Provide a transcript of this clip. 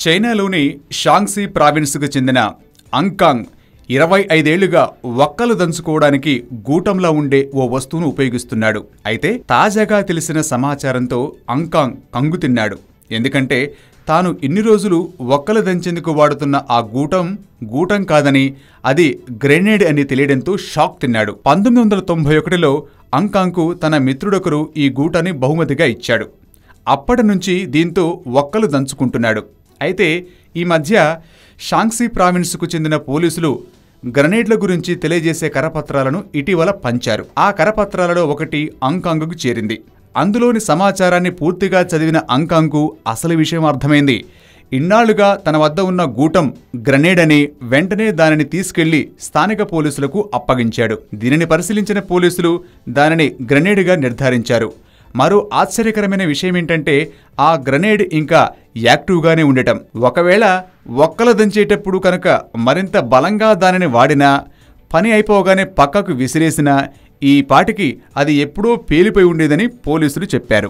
చైనాలోని షాంగ్సీ ప్రావిన్స్కు చెందిన అంకాంగ్ 25 ఏళ్లుగా వక్కలు దంచుకోవడానికి గూటంలా ఉండే ఓ వస్తువును ఉపయోగిస్తున్నాడు. అయితే తాజాగా తెలిసిన సమాచారంతో అంకాంగ్ కంగుతిన్నాడు. ఎందుకంటే తాను ఇన్ని రోజులు వక్కలు దంచేందుకు వాడుతున్న ఆ గూటం కాదని అది గ్రెనేడ్ అని తెలియడంతో షాక్ తిన్నాడు. 1991లో అంకాంగ్కు తన మిత్రుడొకరు ఈ గూటాన్ని బహుమతిగా ఇచ్చాడు. అప్పటి నుంచి దీంతో వక్కలు దంచుకుంటున్నాడు. అయితే ఈ మధ్య షాంగ్సీ ప్రావిన్స్కు చెందిన పోలీసులు గ్రనేడ్ల గురించి తెలియజేసే కరపత్రాలను ఇటీవల పంచారు. ఆ కరపత్రాలలో ఒకటి అంకాంగ్కు చేరింది. అందులోని సమాచారాన్ని పూర్తిగా చదివిన అంకాంగ్కు అసలు విషయం అర్థమైంది. ఇన్నాళ్లుగా తన వద్ద ఉన్న గూటం గ్రనేడ్ అని వెంటనే దానిని తీసుకెళ్లి స్థానిక పోలీసులకు అప్పగించాడు. దీనిని పరిశీలించిన పోలీసులు దానిని గ్రనేడ్గా నిర్ధారించారు. మరో ఆశ్చర్యకరమైన విషయమేంటంటే ఆ గ్రనేడ్ ఇంకా యాక్టివ్గానే ఉండటం. ఒకవేళ వక్కలు దంచేటప్పుడు కనుక మరింత బలంగా దానిని వాడినా, పని అయిపోగానే పక్కకు విసిరేసినా ఈ పాటికి అది ఎప్పుడో పేలిపోయి ఉండేదని పోలీసులు చెప్పారు.